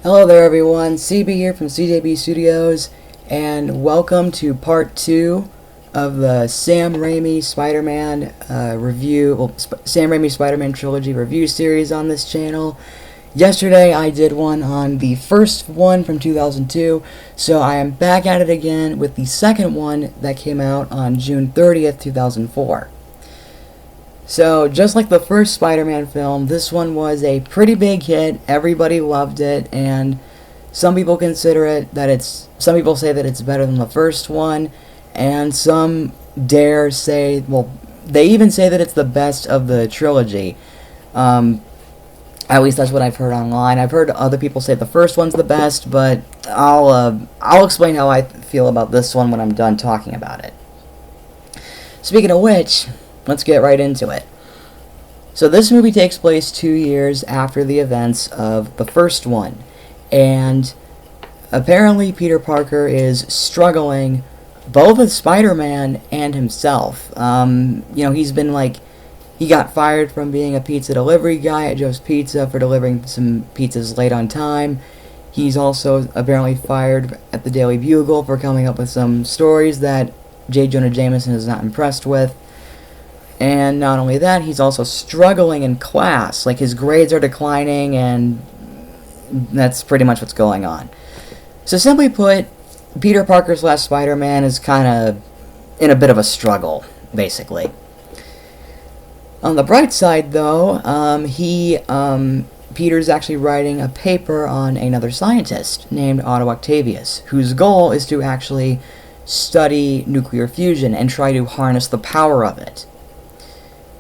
Hello there everyone, CB here from CJB Studios, and welcome to part 2 of the Sam Raimi Spider-Man Sam Raimi Spider-Man Trilogy review series on this channel. Yesterday I did one on the first one from 2002, so I am back at it again with the second one that came out on June 30th, 2004. So, just like the first Spider-Man film, this one was a pretty big hit. Everybody loved it, and some people some people say that it's better than the first one, and some dare say, well, they even say that it's the best of the trilogy. At least that's what I've heard online. I've heard other people say the first one's the best, but I'll explain how I feel about this one when I'm done talking about it. Speaking of which, let's get right into it. So this movie takes place 2 years after the events of the first one, and apparently Peter Parker is struggling both with Spider-Man and himself. He's been he got fired from being a pizza delivery guy at Joe's Pizza for delivering some pizzas late on time. He's also apparently fired at the Daily Bugle for coming up with some stories that J. Jonah Jameson is not impressed with. And not only that, he's also struggling in class. Like, his grades are declining, and that's pretty much what's going on. So simply put, Peter Parker's last Spider-Man is kind of in a bit of a struggle, basically. On the bright side, though, Peter's actually writing a paper on another scientist named Otto Octavius, whose goal is to actually study nuclear fusion and try to harness the power of it.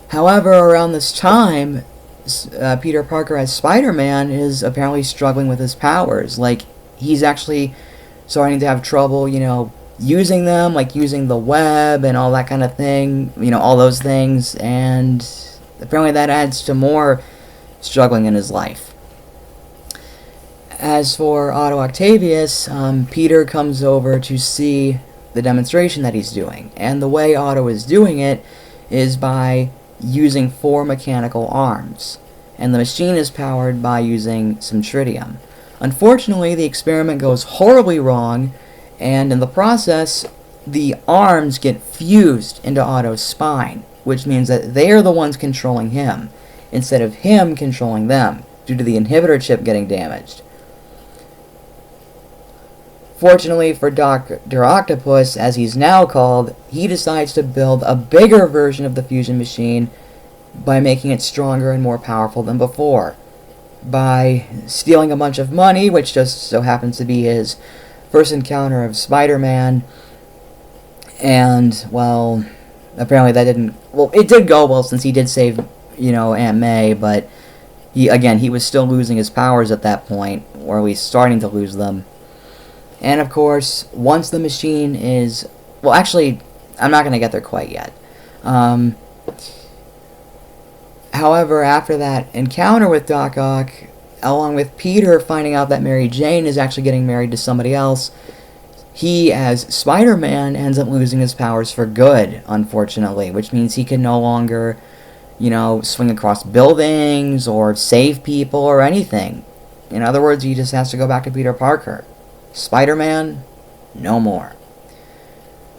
However, around this time, Peter Parker as Spider-Man is apparently struggling with his powers. Like, he's actually starting to have trouble, using them, like using the web and all that kind of thing, all those things, and apparently that adds to more struggling in his life. As for Otto Octavius, Peter comes over to see the demonstration that he's doing, and the way Otto is doing it is by using 4 mechanical arms, and the machine is powered by using some tritium. Unfortunately, the experiment goes horribly wrong, and in the process, the arms get fused into Otto's spine, which means that they are the ones controlling him, instead of him controlling them, due to the inhibitor chip getting damaged. Fortunately for Dr. Octopus, as he's now called, he decides to build a bigger version of the fusion machine by making it stronger and more powerful than before. By stealing a bunch of money, which just so happens to be his first encounter of Spider-Man, and, well, apparently that didn't... Well, it did go well since he did save, Aunt May, but he was still losing his powers at that point, or at least starting to lose them. And of course, once the machine is... Well, actually, I'm not going to get there quite yet. However, after that encounter with Doc Ock, along with Peter finding out that Mary Jane is actually getting married to somebody else, he, as Spider-Man, ends up losing his powers for good, unfortunately, which means he can no longer, swing across buildings or save people or anything. In other words, he just has to go back to Peter Parker. Spider-Man, no more.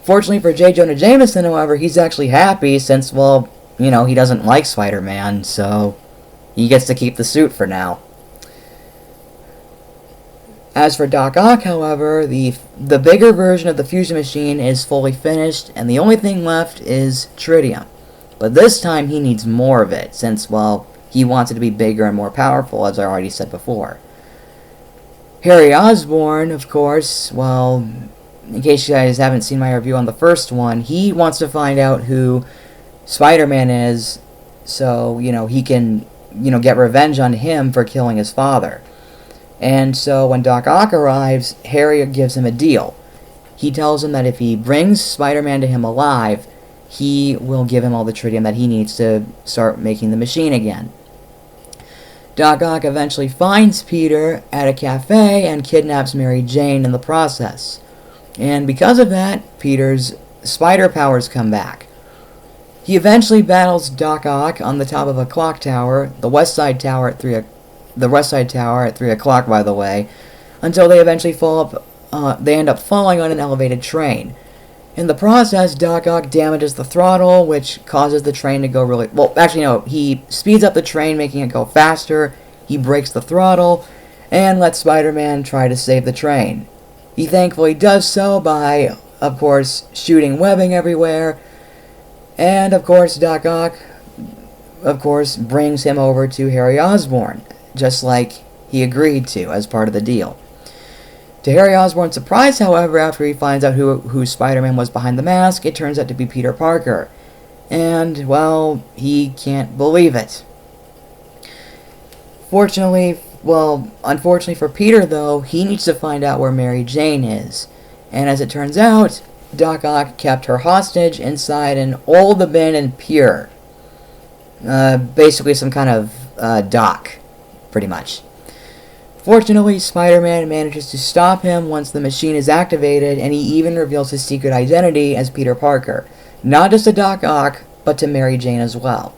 Fortunately for J. Jonah Jameson, however, he's actually happy since, well, he doesn't like Spider-Man, so he gets to keep the suit for now. As for Doc Ock, however, the bigger version of the fusion machine is fully finished, and the only thing left is tritium. But this time he needs more of it, since, well, he wants it to be bigger and more powerful, as I already said before. Harry Osborn, of course, well, in case you guys haven't seen my review on the first one, he wants to find out who Spider-Man is, so, he can, get revenge on him for killing his father. And so when Doc Ock arrives, Harry gives him a deal. He tells him that if he brings Spider-Man to him alive, he will give him all the tritium that he needs to start making the machine again. Doc Ock eventually finds Peter at a cafe and kidnaps Mary Jane in the process. And because of that, Peter's spider powers come back. He eventually battles Doc Ock on the top of a clock tower, the West Side Tower at the West Side Tower at 3 o'clock, by the way, until they eventually they end up falling on an elevated train. In the process, Doc Ock damages the throttle, which causes the train to go really... Well, actually, no. He speeds up the train, making it go faster. He breaks the throttle, and lets Spider-Man try to save the train. He thankfully does so by, of course, shooting webbing everywhere. And, of course, Doc Ock, of course, brings him over to Harry Osborn, just like he agreed to as part of the deal. To Harry Osborn's surprise, however, after he finds out who Spider-Man was behind the mask, it turns out to be Peter Parker. And, well, he can't believe it. Unfortunately for Peter, though, he needs to find out where Mary Jane is. And as it turns out, Doc Ock kept her hostage inside an old abandoned pier. Basically some kind of dock, pretty much. Fortunately, Spider-Man manages to stop him once the machine is activated, and he even reveals his secret identity as Peter Parker. Not just to Doc Ock, but to Mary Jane as well.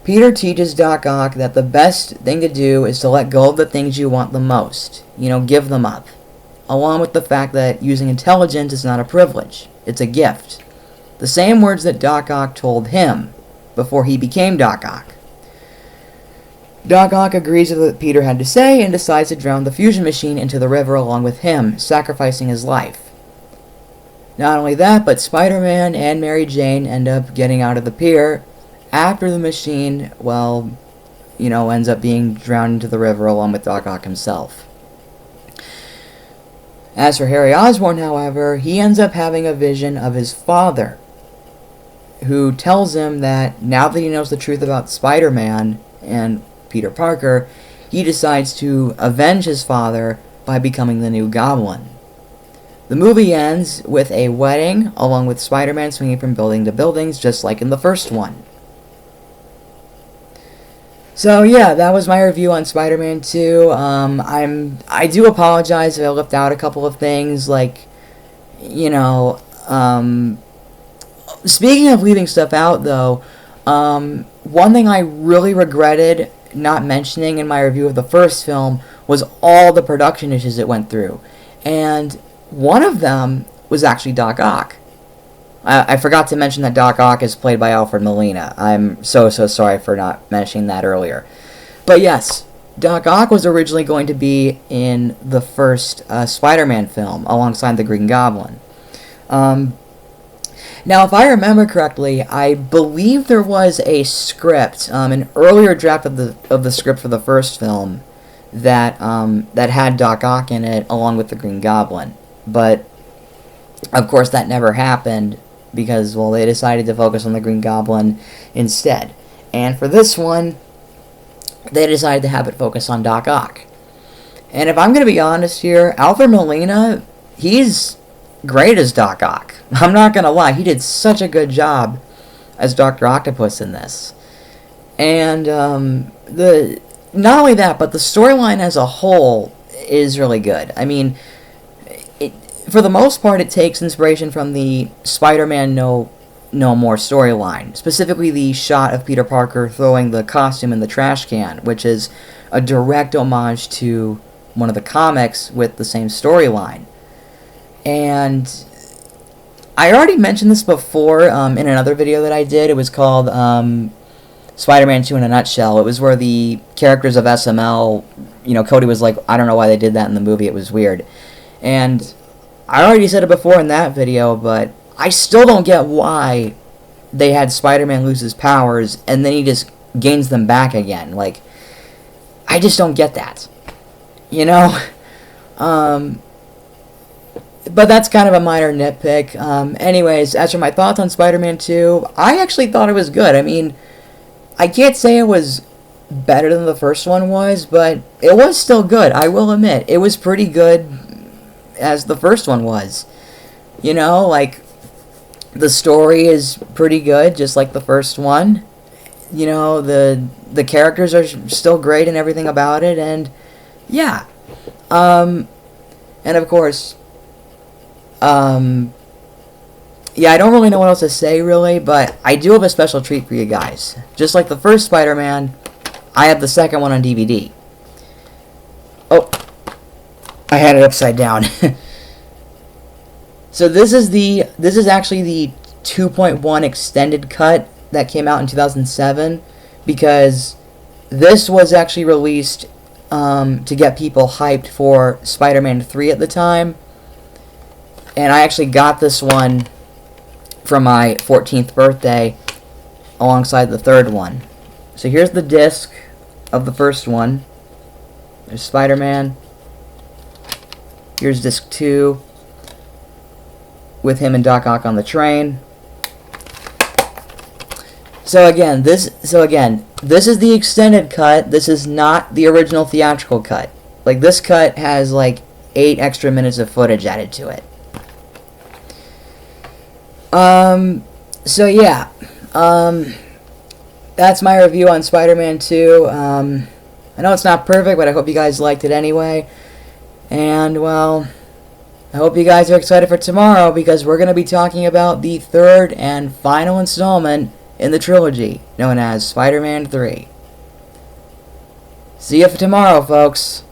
Peter teaches Doc Ock that the best thing to do is to let go of the things you want the most. Give them up. Along with the fact that using intelligence is not a privilege. It's a gift. The same words that Doc Ock told him before he became Doc Ock. Doc Ock agrees with what Peter had to say and decides to drown the fusion machine into the river along with him, sacrificing his life. Not only that, but Spider-Man and Mary Jane end up getting out of the pier after the machine, ends up being drowned into the river along with Doc Ock himself. As for Harry Osborn, however, he ends up having a vision of his father, who tells him that now that he knows the truth about Spider-Man and Peter Parker, he decides to avenge his father by becoming the new Goblin. The movie ends with a wedding, along with Spider-Man swinging from building to buildings, just like in the first one. So yeah, that was my review on Spider-Man 2. I do apologize if I left out a couple of things, speaking of leaving stuff out, though, one thing I really regretted not mentioning in my review of the first film was all the production issues it went through. And one of them was actually Doc Ock. I forgot to mention that Doc Ock is played by Alfred Molina. I'm so sorry for not mentioning that earlier. But yes, Doc Ock was originally going to be in the first Spider-Man film alongside the Green Goblin. Now, if I remember correctly, I believe there was a script, an earlier draft of the script for the first film that had Doc Ock in it along with the Green Goblin. But of course, that never happened because, they decided to focus on the Green Goblin instead. And for this one, they decided to have it focus on Doc Ock. And if I'm going to be honest here, Alfred Molina, he's great as Doc Ock. I'm not going to lie, he did such a good job as Dr. Octopus in this. And not only that, but the storyline as a whole is really good. I mean, for the most part, it takes inspiration from the Spider-Man No More storyline. Specifically, the shot of Peter Parker throwing the costume in the trash can, which is a direct homage to one of the comics with the same storyline. And I already mentioned this before in another video that I did. It was called Spider-Man 2 in a Nutshell. It was where the characters of SML, Cody was like, I don't know why they did that in the movie. It was weird. And I already said it before in that video, but I still don't get why they had Spider-Man lose his powers and then he just gains them back again. I just don't get that. But that's kind of a minor nitpick. Anyways, as for my thoughts on Spider-Man 2, I actually thought it was good. I mean, I can't say it was better than the first one was, but it was still good, I will admit. It was pretty good as the first one was. The story is pretty good, just like the first one. The characters are still great and everything about it, and yeah. And of course, yeah, I don't really know what else to say, really, but I do have a special treat for you guys. Just like the first Spider-Man, I have the second one on DVD. Oh, I had it upside down. So this is actually the 2.1 extended cut that came out in 2007, because this was actually released to get people hyped for Spider-Man 3 at the time. And I actually got this one for my 14th birthday alongside the third one. So here's the disc of the first one. There's Spider-Man. Here's disc 2 with him and Doc Ock on the train. So again, this is the extended cut. This is not the original theatrical cut. Like, this cut has like 8 extra minutes of footage added to it. So yeah, that's my review on Spider-Man 2. I know it's not perfect, but I hope you guys liked it anyway. And, well, I hope you guys are excited for tomorrow, because we're going to be talking about the third and final installment in the trilogy, known as Spider-Man 3. See you for tomorrow, folks.